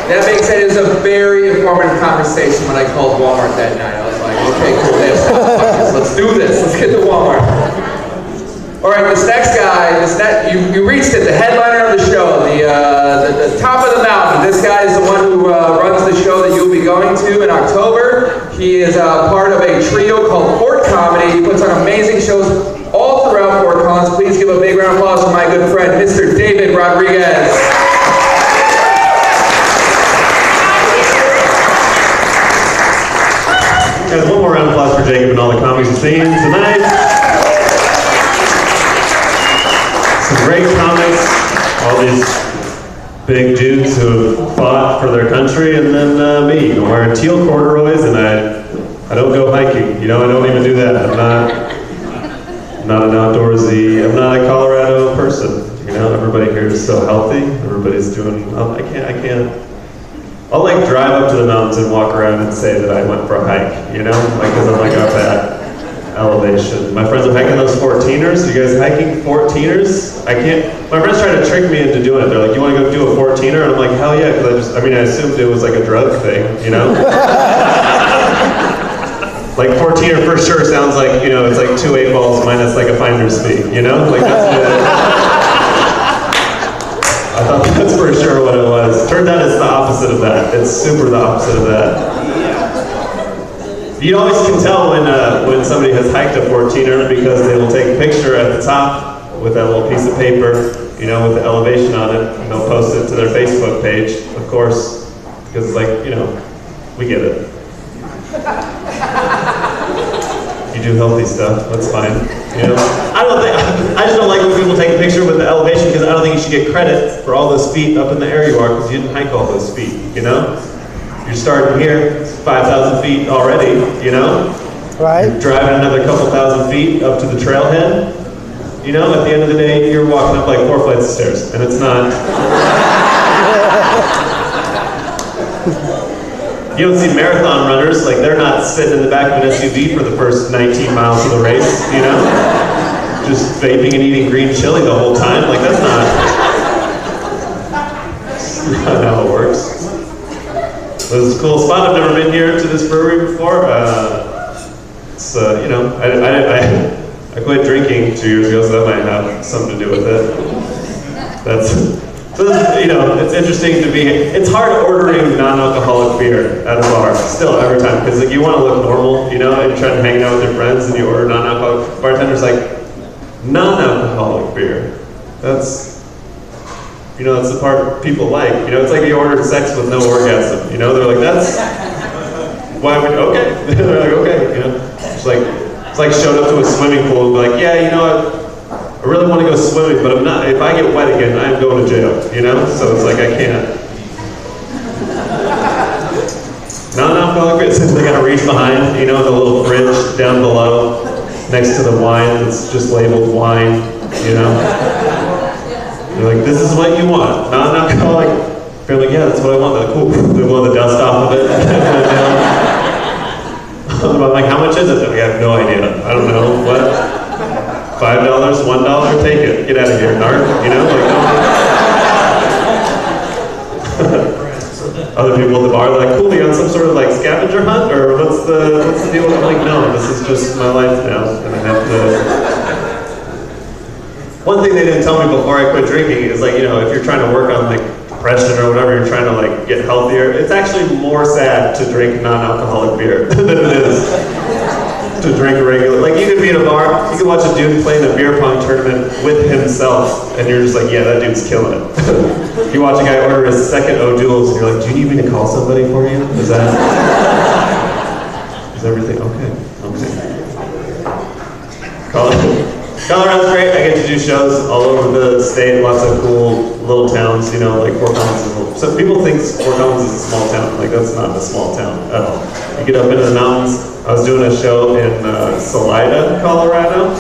That being said, it was a very informative conversation when I called Walmart that night. I was like, okay, cool, let's do this. Let's get to Walmart. All right, this next guy, you reached it, the headliner of the show, the top of the mountain. This guy is the one who runs the show that you'll be going to in October. He is part of a trio called Fort Comedy. He puts on amazing shows all throughout Fort Collins. Please give a big round of applause for my good friend, Mr. David Rodriguez. Guys, one more round of applause for Jacob and all the comics he's seen tonight. Some great comics, all these big dudes who have fought for their country, and then me. I'm wearing teal corduroys, and I don't go hiking. You know, I don't even do that. I'm not an outdoorsy. I'm not a Colorado person. You know, everybody here is so healthy. Everybody's doing. I can't. I'll like drive up to the mountains and walk around and say that I went for a hike, you know? Like, because I'm like up at elevation. My friends are hiking those 14ers. You guys hiking 14ers? I can't, my friends try to trick me into doing it. They're like, you want to go do a 14er? And I'm like, hell yeah, because I assumed it was like a drug thing, you know? Like 14er for sure sounds like, you know, it's like 2 8 balls minus like a finder's fee, you know? Like that's I thought that's for sure what it was. Turned out it's the opposite of that. It's super the opposite of that. You always can tell when somebody has hiked a 14er because they will take a picture at the top with that little piece of paper, you know, with the elevation on it, and they'll post it to their Facebook page, of course, because it's like, you know, we get it. You do healthy stuff, that's fine. You know, I just don't like when people take a picture with the elevation because I don't think you should get credit for all those feet up in the air you are because you didn't hike all those feet, you know? You're starting here, 5,000 feet already, you know? Right. You're driving another couple thousand feet up to the trailhead. You know, at the end of the day, you're walking up like 4 flights of stairs, and it's not... You don't see marathon runners, like they're not sitting in the back of an SUV for the first 19 miles of the race, you know? Just vaping and eating green chili the whole time, like that's not how it works. This is a cool spot. I've never been here to this brewery before. It's, you know, I quit drinking 2 years ago, so that might have something to do with it. So you know, it's interesting to be, it's hard ordering non-alcoholic beer at a bar, still, every time, because like, you want to look normal, you know, and you're trying to hang out with your friends and you order non-alcoholic, bartender's like, non-alcoholic beer, that's, you know, that's the part people like, you know, it's like you ordered sex with no orgasm, you know, they're like, that's, why would, okay, they're like, okay, you know, it's like showed up to a swimming pool and be like, yeah, you know, I really want to go swimming, but I'm not. If I get wet again, I'm going to jail, you know? So it's like, I can't. Non-alcoholic beer, since they got to reach behind, you know, the little fridge down below, next to the wine that's just labeled wine, you know? You're like, this is what you want. Non-alcoholic. You're like, yeah, that's what I want. They're like, cool. They blow the dust off of it. I'm like, how much is it? I have no idea. I don't know. What? $5, $1, take it. Get out of here, narc. You know, like, other people at the bar are like, cool, you on some sort of like scavenger hunt, or what's the deal? I'm like, no, this is just my life now, and I have to. One thing they didn't tell me before I quit drinking is like, you know, if you're trying to work on like depression or whatever, you're trying to like get healthier. It's actually more sad to drink non-alcoholic beer than it is to drink a regular, like you could be in a bar, you could watch a dude playing a beer pong tournament with himself, and you're just like, yeah, that dude's killing it. You watch a guy order his second O'Doul's, and you're like, do you need me to call somebody for you? Is everything, okay. Colorado's great, I get to do shows all over the state, lots of cool little towns, you know, like Fort Collins is little. So people think Fort Collins is a small town, like that's not a small town at all. You get up into the mountains. I was doing a show in Salida, Colorado,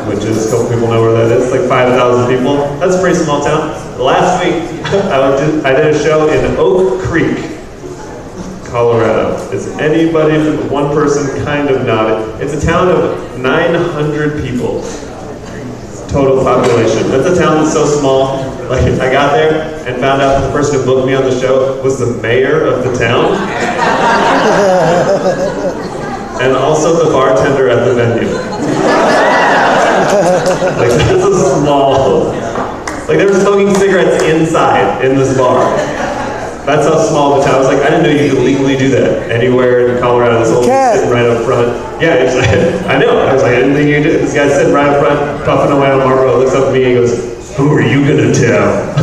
which is, a couple people know where that is, like 5,000 people. That's a pretty small town. Last week, I did a show in Oak Creek, Colorado. Is anybody, one person kind of nodded. It's a town of 900 people. total population. That's a town that's so small. Like, I got there and found out that the person who booked me on the show was the mayor of the town. And also the bartender at the venue. Like, this is small. Like, they were smoking cigarettes inside in this bar. That's how small the town was. Like, I didn't know you could legally do that anywhere in Colorado. This old guy sitting right up front. Yeah, it's like, I know. I was like, I didn't think you did. This guy's sitting right up front, puffing away on Marlboro, looks up at me and goes, "Who are you gonna tell?"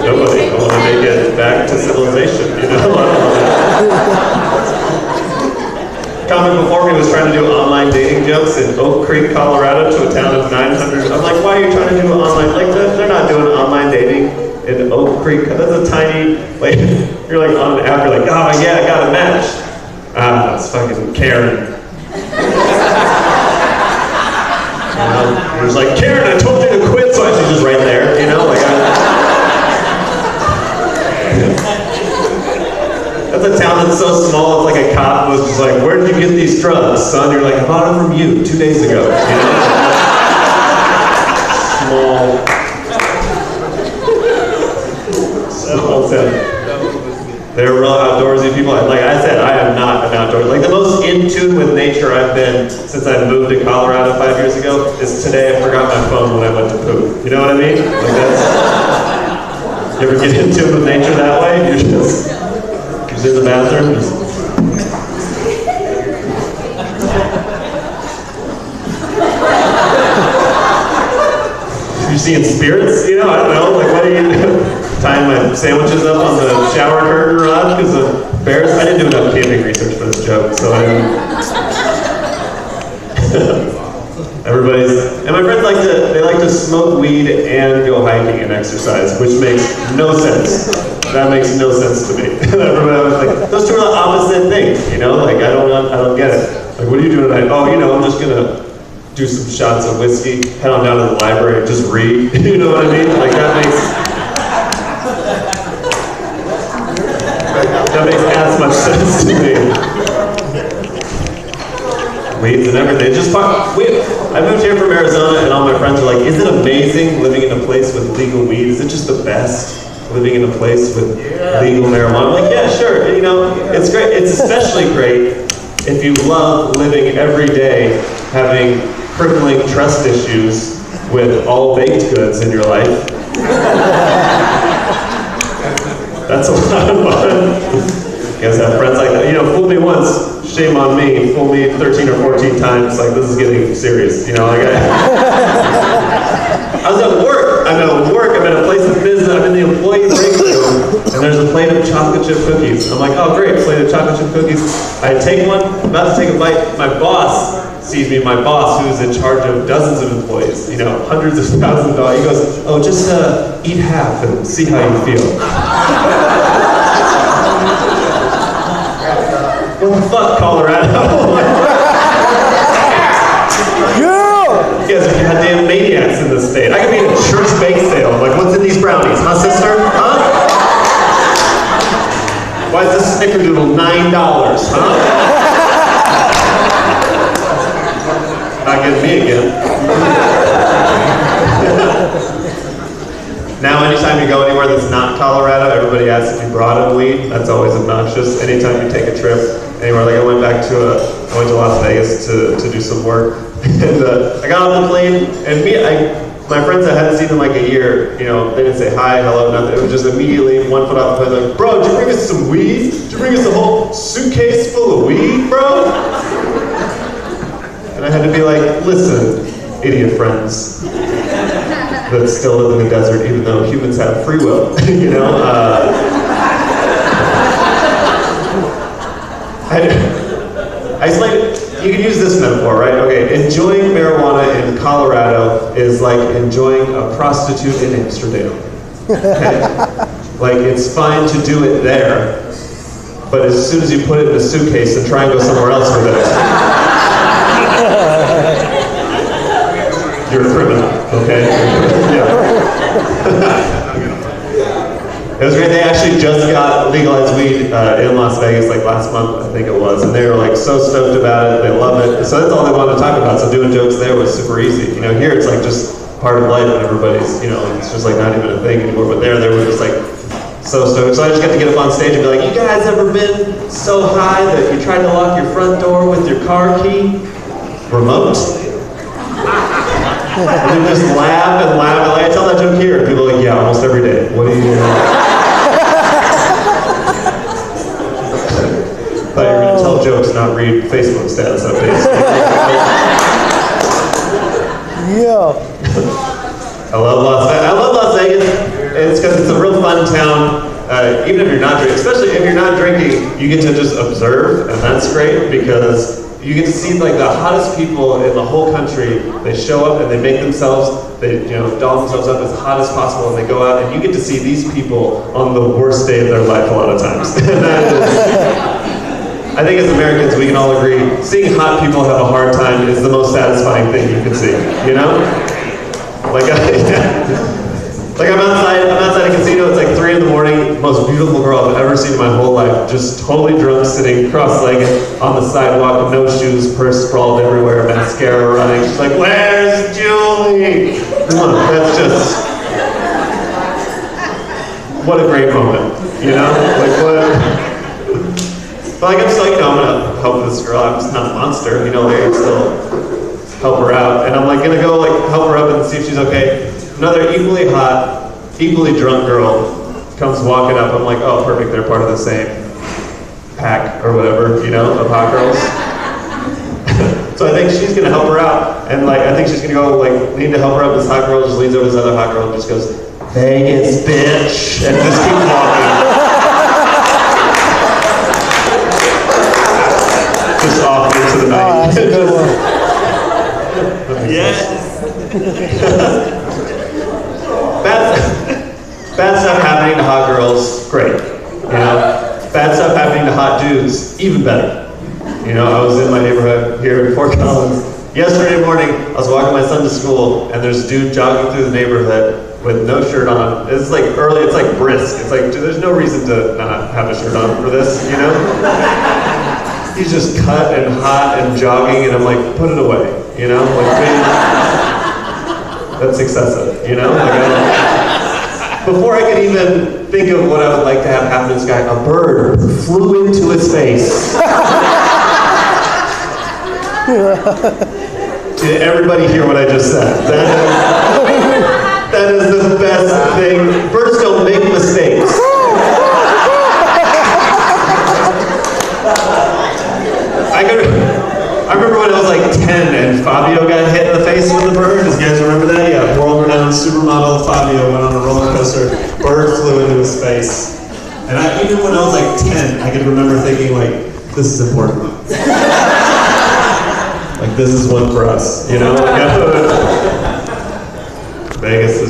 Nobody. I want to make it back to civilization, you know? Comment before me was trying to do online dating jokes in Oak Creek, Colorado, to a town of 900. I'm like, why are you trying to do online? Like, they're not doing online dating in Oak Creek. That's a tiny, like, you're like on an app, you're like, oh yeah, I got a match. Ah, it's fucking Karen. It was like, Karen, I told you to quit, so I was just right there, you know? Like, that's a town that's so small, it's like a cop was just like, where did you get these drugs, son? You're like, I bought them from you 2 days ago, you know? Small town. They're real outdoorsy people. Like I said, I am not an outdoorsy. Like, the most in tune with nature I've been since I moved to Colorado 5 years ago is today I forgot my phone when I went to poop. You know what I mean? Like, that's, you ever get in tune with nature that way? You're just in the bathroom. You're seeing spirits? You know, I don't know. Like, what do you do? Tying my sandwiches up on the shower curtain rod because of bears. I didn't do enough camping research for this joke, so I didn't. And my friends they like to smoke weed and go hiking and exercise, which makes no sense. That makes no sense to me. Everybody was like, those two are the opposite things, you know? Like, I don't get it. Like, what are you doing tonight? Oh, you know, I'm just gonna do some shots of whiskey, head on down to the library and just read. You know what I mean? Like, that makes as much sense to me. Weeds and everything. I moved here from Arizona, and all my friends are like, "Is it amazing living in a place with legal weed? Is it just the best living in a place with legal marijuana?" I'm like, yeah, sure. You know, it's great. It's especially great if you love living every day, having crippling trust issues with all baked goods in your life. That's a lot of fun. You guys have friends like that. You know, fool me once, shame on me. Fool me 13 or 14 times, like, this is getting serious. You know, like I was at work. I'm at a place of business. I'm in the employee break room, and there's a plate of chocolate chip cookies. I'm like, oh great, plate of chocolate chip cookies. I take one, about to take a bite. My boss sees me. My boss, who's in charge of dozens of employees, you know, hundreds of thousands of dollars. He goes, oh, just eat half and see how you feel. What the fuck, Colorado? You guys are goddamn maniacs in this state. I could be at a church bake sale. I'm like, what's in these brownies? Huh, sister? Huh? Why is this snickerdoodle $9? Huh? Not getting me again. Now, anytime you go anywhere that's not Colorado, everybody asks if you brought in weed. That's always obnoxious. Anytime you take a trip anywhere, like I went to Las Vegas to do some work, and I got on the plane, and my friends, I hadn't seen in like a year, you know, they didn't say hi, hello, nothing. It was just immediately 1 foot off the plane, like, bro, did you bring us some weed? Did you bring us a whole suitcase full of weed, bro? And I had to be like, listen, idiot friends that still live in the desert, even though humans have free will, you know? You can use this metaphor, right? Okay, enjoying marijuana in Colorado is like enjoying a prostitute in Amsterdam. Okay? Like, it's fine to do it there, but as soon as you put it in a suitcase and try and go somewhere else with it, you're a criminal, okay? Yeah. It was great. They actually actually just got legalized weed in Las Vegas like last month, I think it was, and they were like so stoked about it. They love it. So that's all they wanted to talk about. So doing jokes there was super easy. You know, here it's like just part of life, and everybody's, you know, it's just like not even a thing anymore. But there, they were just like so stoked. So I just got to get up on stage and be like, "You guys ever been so high that you tried to lock your front door with your car key remote?" And they just laugh and laugh. And like, I tell that joke here, and people are like, "Yeah, almost every day. What do you do?" Thought you were going to tell jokes, not read Facebook status updates. Yeah. I love Las Vegas. It's because it's a real fun town. Even if you're not drinking, especially if you're not drinking, you get to just observe, and that's great because you get to see like the hottest people in the whole country. They show up and they make themselves, they doll themselves up as hot as possible, and they go out and you get to see these people on the worst day of their life a lot of times. I think as Americans we can all agree, seeing hot people have a hard time is the most satisfying thing you can see. You know, like like I'm outside a casino. It's like 3 in the morning. Most beautiful girl I've ever seen in my whole life. Just totally drunk, sitting cross-legged on the sidewalk, no shoes, purse sprawled everywhere, mascara running. She's like, "Where's Julie?" That's just what a great moment. You know, like what. But like I'm still, I'm gonna help this girl. I'm just not a monster. You know, like I can still help her out, and I'm like gonna go like help her up and see if she's okay. Another equally hot, equally drunk girl comes walking up. I'm like, oh, perfect, they're part of the same pack or whatever, you know, of hot girls. So I think she's gonna help her out, and like I think she's gonna go like lean to help her up. This hot girl just leans over to this other hot girl and just goes, "Vegas, bitch," and just keeps walking. Just off into the night. That's a good one. Yes. Bad stuff happening to hot girls, great. You know, bad stuff happening to hot dudes, even better. You know, I was in my neighborhood here in Fort Collins. Yesterday morning, I was walking my son to school, and there's a dude jogging through the neighborhood with no shirt on. It's like early, it's like brisk. It's like, dude, there's no reason to not have a shirt on for this, you know? He's just cut and hot and jogging, and I'm like, put it away, you know? Like, that's excessive, you know? Like, before I could even think of what I would like to have happen to this guy, a bird flew into his face. Did everybody hear what I just said? That is the best thing. Birds don't make mistakes. I remember when I was like 10 and Fabio got hit in the face with a bird. Does you guys remember that? Yeah, world-renowned supermodel Fabio went on a roller coaster. Bird flew into his face. And even when I was like 10, I could remember thinking like, this is important. Like this is one for us, you know? Vegas,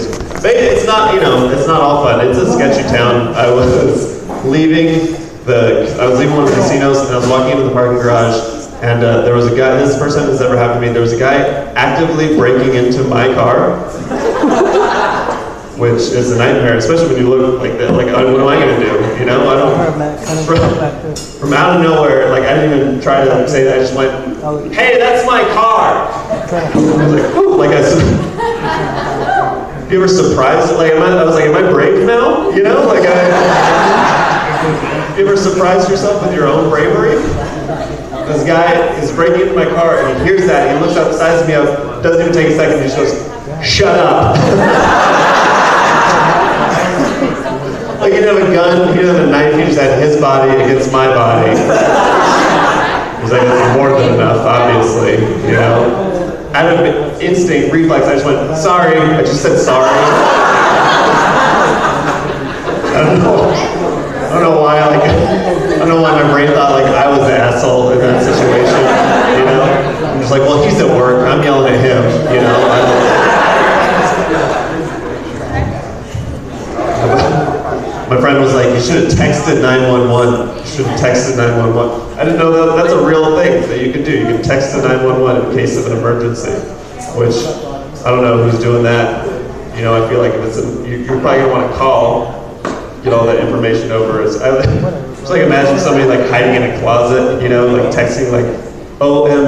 it's not, you know, it's not all fun. It's a sketchy town. I was leaving one of the casinos and I was walking into the parking garage. And there was a guy, this is the first time this ever happened to me, there was a guy actively breaking into my car, which is a nightmare, especially when you look like that, like, what am I going to do, you know? From out of nowhere, like, I didn't even try to say that, I just went, "Hey, that's my car!" I was like, "Ooh," like you ever surprised, like, I was like, am I brave now, you know? Like, you ever surprised yourself with your own bravery? This guy is breaking into my car and he hears that, he looks up, sizes me up, doesn't even take a second, he just goes, "Shut up." Like he didn't have a gun, he didn't have a knife, he just had his body against my body. It was like, that's more than enough, obviously, you know? Out of instinct, reflex, I just went, "Sorry," I just said sorry. I don't know why, like, I don't know why my brain thought like I was the asshole in that situation, you know? I'm just like, well, he's at work, I'm yelling at him, you know? My friend was like, "You should have texted 911. You should have texted 911. I didn't know that's a real thing that you could do. You can text the 911 in case of an emergency, which I don't know who's doing that. You know, I feel like if you're probably gonna want to call. get all that information over. I just like imagine somebody like hiding in a closet, you know, like texting like, OM.